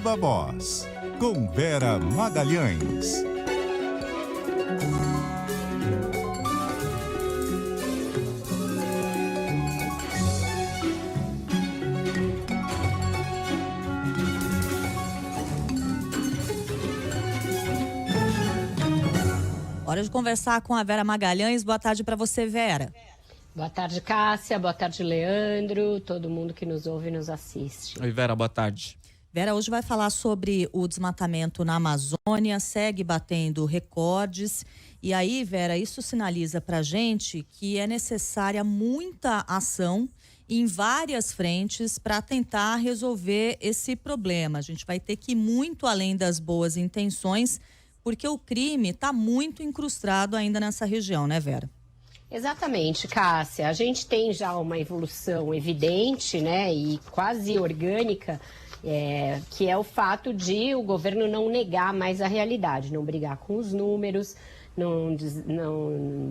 Viva Voz, com Vera Magalhães. Hora de conversar com a Vera Magalhães. Boa tarde para você, Vera. Boa tarde, Cássia. Boa tarde, Leandro. Todo mundo que nos ouve e nos assiste. Oi, Vera. Boa tarde. Vera, hoje vai falar sobre o desmatamento na Amazônia, segue batendo recordes. E aí, Vera, isso sinaliza para a gente que é necessária muita ação em várias frentes para tentar resolver esse problema. A gente vai ter que ir muito além das boas intenções, porque o crime está muito incrustado ainda nessa região, né, Vera? Exatamente, Cássia. A gente tem já uma evolução evidente, né, e quase orgânica, que é o fato de o governo não negar mais a realidade, não brigar com os números, não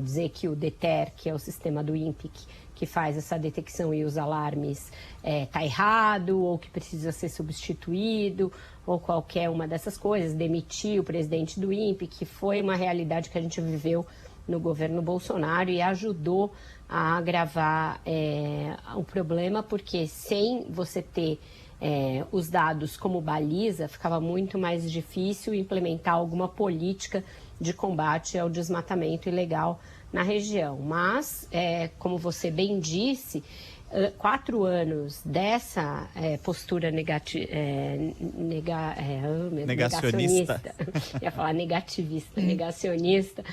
dizer que o DETER, que é o sistema do INPE, que faz essa detecção e os alarmes, está errado, ou que precisa ser substituído, ou qualquer uma dessas coisas, demitir o presidente do INPE, que foi uma realidade que a gente viveu no governo Bolsonaro e ajudou a agravar o problema, porque sem você ter os dados como baliza, ficava muito mais difícil implementar alguma política de combate ao desmatamento ilegal na região. Mas, como você bem disse, 4 anos dessa postura negacionista, ia falar negativista, negacionista,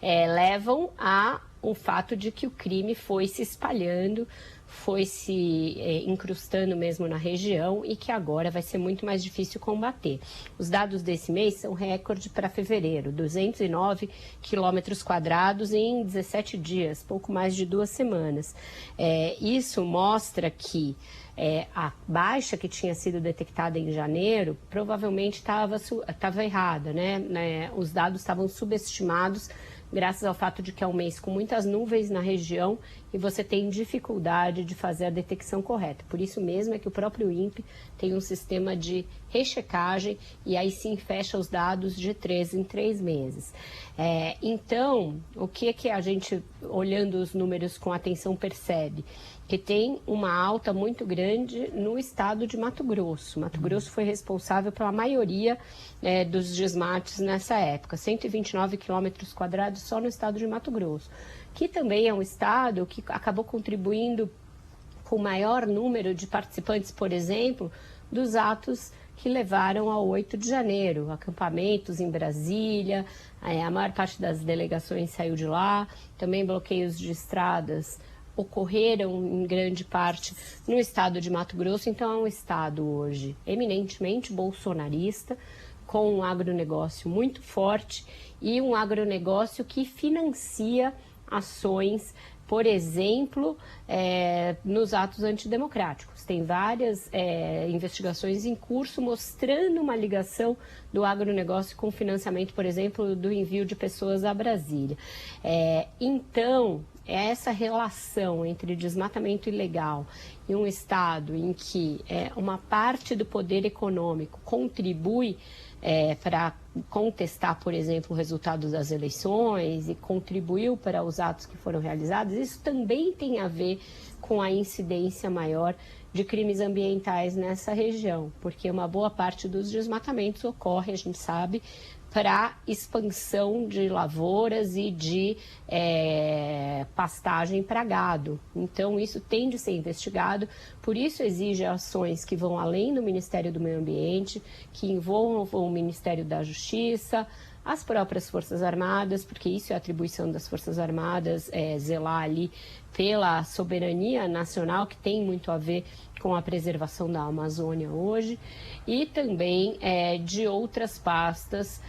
levam ao fato de que o crime foi se espalhando, foi se incrustando mesmo na região e que agora vai ser muito mais difícil combater. Os dados desse mês são recorde para fevereiro, 209 quilômetros quadrados em 17 dias, pouco mais de 2 semanas. Isso mostra que a baixa que tinha sido detectada em janeiro provavelmente estava errada, né? Os dados estavam subestimados, graças ao fato de que é um mês com muitas nuvens na região e você tem dificuldade de fazer a detecção correta. Por isso mesmo é que o próprio INPE tem um sistema de rechecagem e aí sim fecha os dados de 3 em 3 meses. Então, o que a gente, olhando os números com atenção, percebe? Que tem uma alta muito grande no estado de Mato Grosso. Mato Grosso foi responsável pela maioria dos desmates nessa época, 129 quilômetros quadrados só no estado de Mato Grosso, que também é um estado que acabou contribuindo com o maior número de participantes, por exemplo, dos atos que levaram ao 8 de janeiro, acampamentos em Brasília, a maior parte das delegações saiu de lá, também bloqueios de estradas ocorreram em grande parte no estado de Mato Grosso. Então é um estado hoje eminentemente bolsonarista, com um agronegócio muito forte e um agronegócio que financia ações, por exemplo, nos atos antidemocráticos. Tem várias investigações em curso mostrando uma ligação do agronegócio com o financiamento, por exemplo, do envio de pessoas a Brasília. Então, essa relação entre desmatamento ilegal e um estado em que uma parte do poder econômico contribui para contestar, por exemplo, o resultado das eleições e contribuiu para os atos que foram realizados, isso também tem a ver com a incidência maior de crimes ambientais nessa região, porque uma boa parte dos desmatamentos ocorre, a gente sabe, para expansão de lavouras e de pastagem para gado. Então, isso tem de ser investigado, por isso exige ações que vão além do Ministério do Meio Ambiente, que envolvam o Ministério da Justiça, as próprias Forças Armadas, porque isso é atribuição das Forças Armadas, zelar ali pela soberania nacional, que tem muito a ver com a preservação da Amazônia hoje, e também de outras pastas,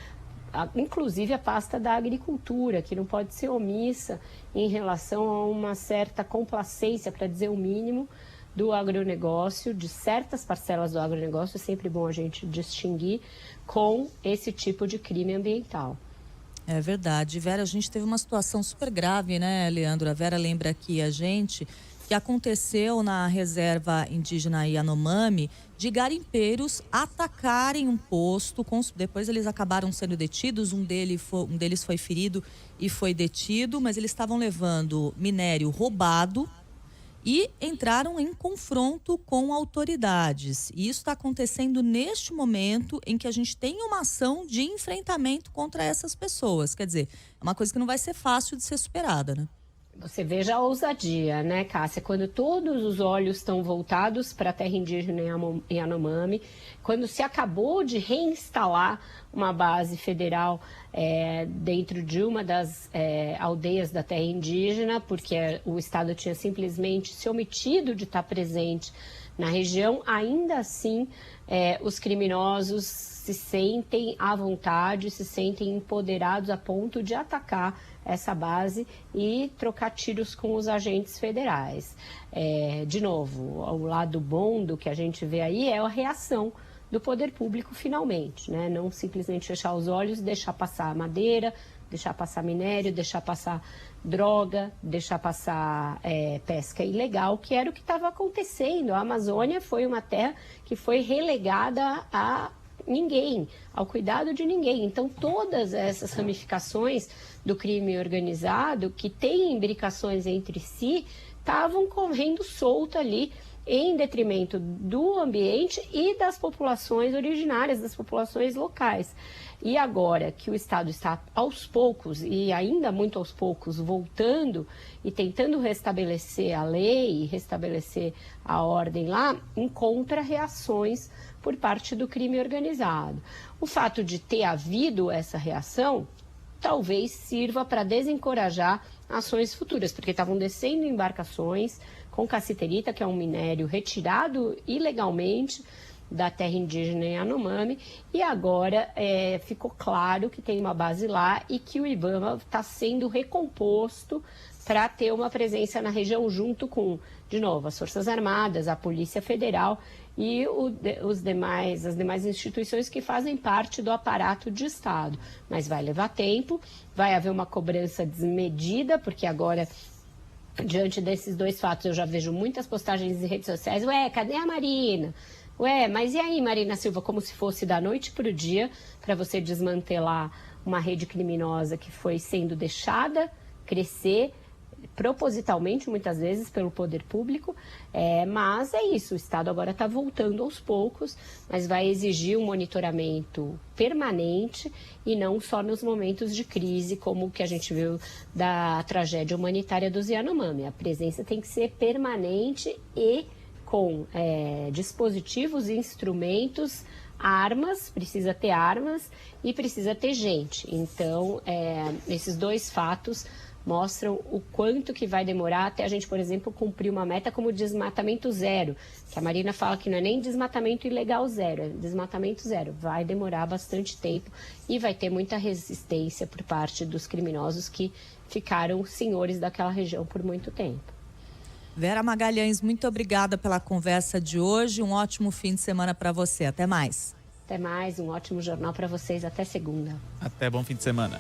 inclusive a pasta da agricultura, que não pode ser omissa em relação a uma certa complacência, para dizer o mínimo, do agronegócio, de certas parcelas do agronegócio. É sempre bom a gente distinguir com esse tipo de crime ambiental. É verdade. Vera, a gente teve uma situação super grave, né, Leandro? A Vera lembra aqui a gente que aconteceu na reserva indígena Yanomami, de garimpeiros atacarem um posto. Depois eles acabaram sendo detidos, um deles foi ferido e foi detido, mas eles estavam levando minério roubado e entraram em confronto com autoridades. E isso está acontecendo neste momento em que a gente tem uma ação de enfrentamento contra essas pessoas. Quer dizer, é uma coisa que não vai ser fácil de ser superada, né? Você veja a ousadia, né, Cássia? Quando todos os olhos estão voltados para a terra indígena Yanomami, quando se acabou de reinstalar uma base federal dentro de uma das aldeias da terra indígena, porque o Estado tinha simplesmente se omitido de estar presente na região, ainda assim os criminosos se sentem à vontade, se sentem empoderados a ponto de atacar essa base e trocar tiros com os agentes federais. De novo, o lado bom do que a gente vê aí é a reação do poder público finalmente, né? Não simplesmente fechar os olhos, deixar passar madeira, deixar passar minério, deixar passar droga, deixar passar pesca ilegal, que era o que estava acontecendo. A Amazônia foi uma terra que foi relegada a ninguém, ao cuidado de ninguém. Então, todas essas ramificações do crime organizado, que têm imbricações entre si, estavam correndo solta ali, em detrimento do ambiente e das populações originárias, das populações locais. E agora que o Estado está aos poucos, e ainda muito aos poucos, voltando e tentando restabelecer a lei e restabelecer a ordem lá, encontra reações por parte do crime organizado. O fato de ter havido essa reação talvez sirva para desencorajar ações futuras, porque estavam descendo embarcações com cassiterita, que é um minério retirado ilegalmente da terra indígena Yanomami, e agora ficou claro que tem uma base lá e que o IBAMA está sendo recomposto para ter uma presença na região junto com, de novo, as Forças Armadas, a Polícia Federal e as demais instituições que fazem parte do aparato de Estado. Mas vai levar tempo, vai haver uma cobrança desmedida, porque agora, diante desses dois fatos, eu já vejo muitas postagens em redes sociais. Ué, cadê a Marina? Ué, mas e aí, Marina Silva? Como se fosse da noite para o dia, para você desmantelar uma rede criminosa que foi sendo deixada crescer propositalmente, muitas vezes, pelo poder público. Mas é isso, o Estado agora está voltando aos poucos, mas vai exigir um monitoramento permanente e não só nos momentos de crise, como o que a gente viu da tragédia humanitária dos Yanomami. A presença tem que ser permanente e com dispositivos, instrumentos, armas, precisa ter armas e precisa ter gente. Então, esses dois fatos mostram o quanto que vai demorar até a gente, por exemplo, cumprir uma meta como desmatamento zero, que a Marina fala que não é nem desmatamento ilegal zero, é desmatamento zero. Vai demorar bastante tempo e vai ter muita resistência por parte dos criminosos que ficaram senhores daquela região por muito tempo. Vera Magalhães, muito obrigada pela conversa de hoje. Um ótimo fim de semana para você. Até mais. Até mais, um ótimo jornal para vocês. Até segunda. Até, bom fim de semana.